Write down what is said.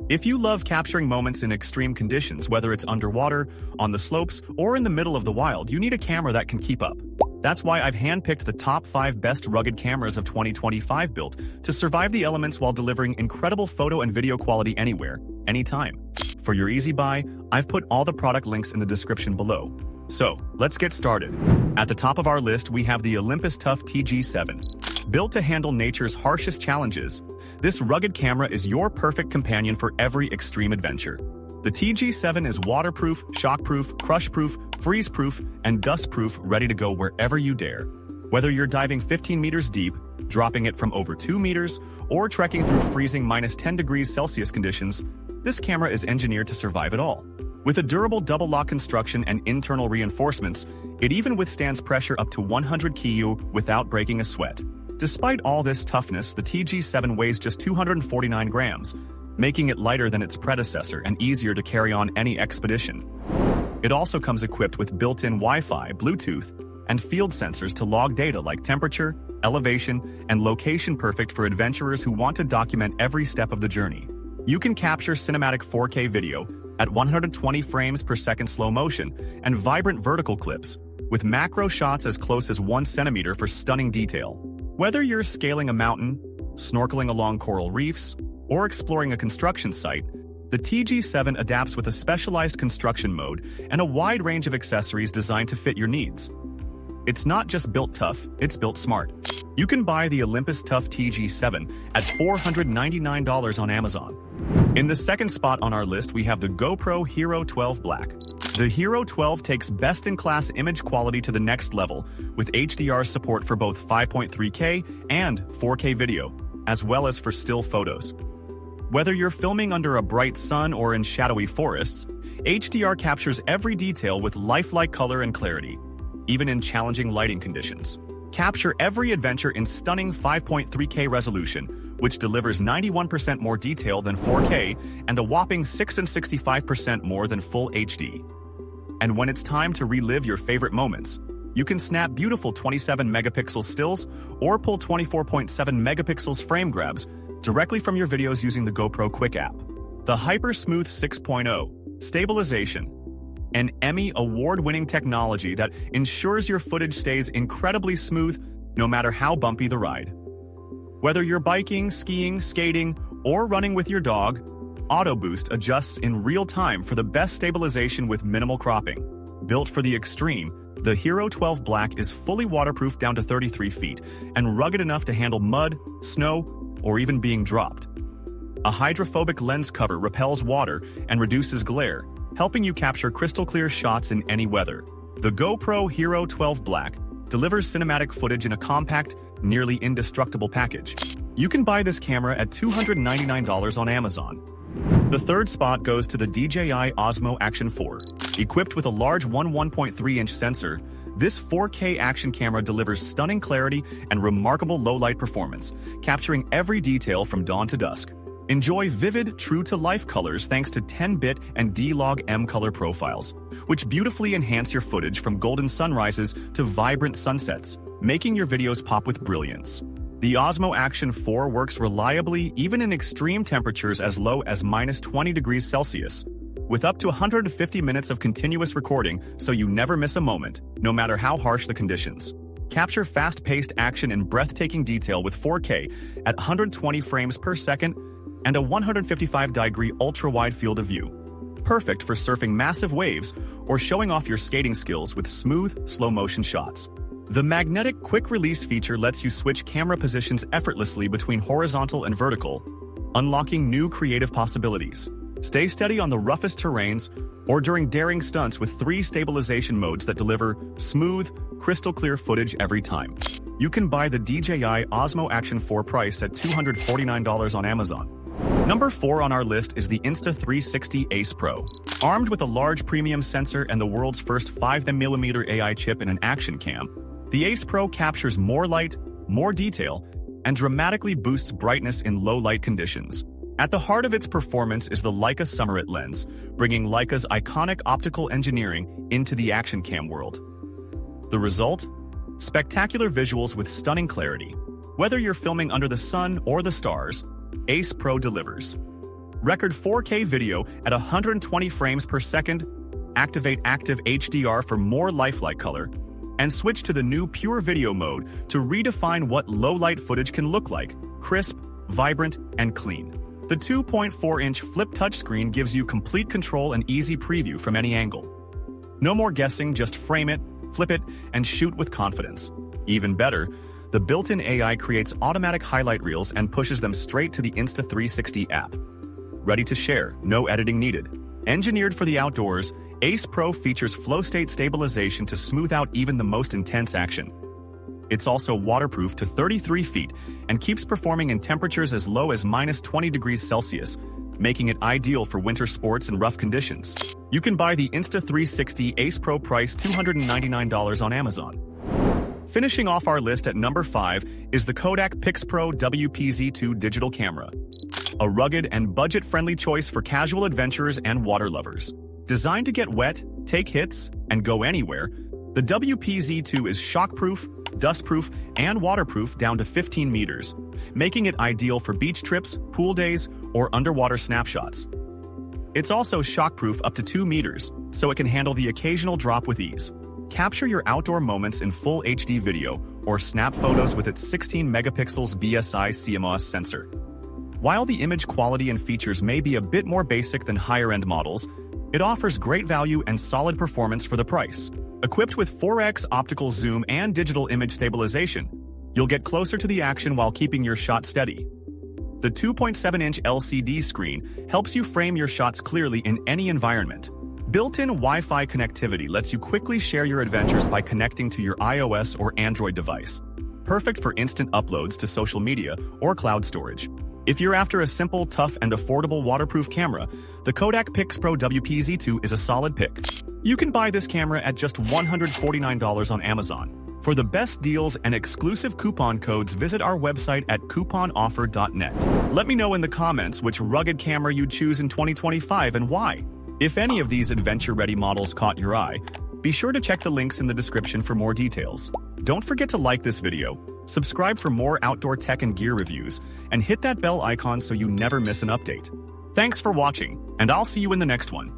If you love capturing moments in extreme conditions, whether it's underwater, on the slopes, or in the middle of the wild, you need a camera that can keep up. That's why I've handpicked the top 5 best rugged cameras of 2025 built to survive the elements while delivering incredible photo and video quality anywhere, anytime. For your easy buy, I've put all the product links in the description below. So, let's get started. At the top of our list, we have the Olympus Tough TG7. Built to handle nature's harshest challenges, this rugged camera is your perfect companion for every extreme adventure. The TG7 is waterproof, shockproof, crushproof, freeze-proof, and dustproof, ready to go wherever you dare. Whether you're diving 15 meters deep, dropping it from over 2 meters, or trekking through freezing -10 degrees Celsius conditions, this camera is engineered to survive it all. With a durable double-lock construction and internal reinforcements, it even withstands pressure up to 100 kU without breaking a sweat. Despite all this toughness, the TG7 weighs just 249 grams, making it lighter than its predecessor and easier to carry on any expedition. It also comes equipped with built-in Wi-Fi, Bluetooth, and field sensors to log data like temperature, elevation, and location, perfect for adventurers who want to document every step of the journey. You can capture cinematic 4K video at 120 frames per second slow motion and vibrant vertical clips, with macro shots as close as 1 centimeter for stunning detail. Whether you're scaling a mountain, snorkeling along coral reefs, or exploring a construction site, the TG7 adapts with a specialized construction mode and a wide range of accessories designed to fit your needs. It's not just built tough, it's built smart. You can buy the Olympus Tough TG7 at $499 on Amazon. In the second spot on our list, we have the GoPro HERO12 Black. The HERO12 takes best-in-class image quality to the next level, with HDR support for both 5.3K and 4K video, as well as for still photos. Whether you're filming under a bright sun or in shadowy forests, HDR captures every detail with lifelike color and clarity, even in challenging lighting conditions. Capture every adventure in stunning 5.3K resolution, which delivers 91% more detail than 4K and a whopping 65% more than full HD. And when it's time to relive your favorite moments, you can snap beautiful 27-megapixel stills or pull 24.7 megapixels frame grabs directly from your videos using the GoPro Quick app. The Hyper Smooth 6.0 Stabilization, an Emmy award-winning technology that ensures your footage stays incredibly smooth no matter how bumpy the ride. Whether you're biking, skiing, skating, or running with your dog, Auto Boost adjusts in real time for the best stabilization with minimal cropping. Built for the extreme, the HERO12 Black is fully waterproof down to 33 feet and rugged enough to handle mud, snow, or even being dropped. A hydrophobic lens cover repels water and reduces glare, helping you capture crystal-clear shots in any weather. The GoPro HERO12 Black delivers cinematic footage in a compact, nearly indestructible package. You can buy this camera at $299 on Amazon. The third spot goes to the DJI Osmo Action 4. Equipped with a large 1.3-inch sensor, this 4K action camera delivers stunning clarity and remarkable low-light performance, capturing every detail from dawn to dusk. Enjoy vivid, true-to-life colors thanks to 10-bit and D-Log M color profiles, which beautifully enhance your footage from golden sunrises to vibrant sunsets, making your videos pop with brilliance. The Osmo Action 4 works reliably even in extreme temperatures as low as -20 degrees Celsius, with up to 150 minutes of continuous recording so you never miss a moment, no matter how harsh the conditions. Capture fast-paced action in breathtaking detail with 4K at 120 frames per second and a 155-degree ultra-wide field of view. Perfect for surfing massive waves or showing off your skating skills with smooth, slow-motion shots. The magnetic quick-release feature lets you switch camera positions effortlessly between horizontal and vertical, unlocking new creative possibilities. Stay steady on the roughest terrains or during daring stunts with 3 stabilization modes that deliver smooth, crystal-clear footage every time. You can buy the DJI Osmo Action 4 priced at $249 on Amazon. Number 4 on our list is the Insta360 Ace Pro. Armed with a large premium sensor and the world's first 5mm AI chip in an action cam, the Ace Pro captures more light, more detail, and dramatically boosts brightness in low-light conditions. At the heart of its performance is the Leica Summerit lens, bringing Leica's iconic optical engineering into the action cam world. The result? Spectacular visuals with stunning clarity. Whether you're filming under the sun or the stars, Ace Pro delivers. record 4K video at 120 frames per second, activate active HDR for more lifelike color, and switch to the new pure video mode to redefine what low-light footage can look like: crisp, vibrant, and clean. The 2.4-inch flip touchscreen gives you complete control and easy preview from any angle. No more guessing, just frame it, flip it, and shoot with confidence. Even better, the built-in AI creates automatic highlight reels and pushes them straight to the Insta360 app. Ready to share, no editing needed. Engineered for the outdoors, Ace Pro features flow state stabilization to smooth out even the most intense action. It's also waterproof to 33 feet and keeps performing in temperatures as low as -20 degrees Celsius, making it ideal for winter sports and rough conditions. You can buy the Insta360 Ace Pro price $299 on Amazon. Finishing off our list at number 5 is the KODAK PIXPRO WPZ2 digital camera. A rugged and budget-friendly choice for casual adventurers and water lovers. Designed to get wet, take hits, and go anywhere, the WPZ2 is shockproof, dustproof, and waterproof down to 15 meters, making it ideal for beach trips, pool days, or underwater snapshots. It's also shockproof up to 2 meters, so it can handle the occasional drop with ease. Capture your outdoor moments in full HD video or snap photos with its 16 megapixels BSI CMOS sensor. While the image quality and features may be a bit more basic than higher-end models, it offers great value and solid performance for the price. Equipped with 4x optical zoom and digital image stabilization, you'll get closer to the action while keeping your shot steady. The 2.7-inch LCD screen helps you frame your shots clearly in any environment. Built-in Wi-Fi connectivity lets you quickly share your adventures by connecting to your iOS or Android device. Perfect for instant uploads to social media or cloud storage. If you're after a simple, tough, and affordable waterproof camera, the KODAK PIXPRO WPZ2 is a solid pick. You can buy this camera at just $149 on Amazon. For the best deals and exclusive coupon codes, visit our website at couponoffer.net. Let me know in the comments which rugged camera you'd choose in 2025 and why. If any of these adventure-ready models caught your eye, be sure to check the links in the description for more details. Don't forget to like this video, subscribe for more outdoor tech and gear reviews, and hit that bell icon so you never miss an update. Thanks for watching, and I'll see you in the next one.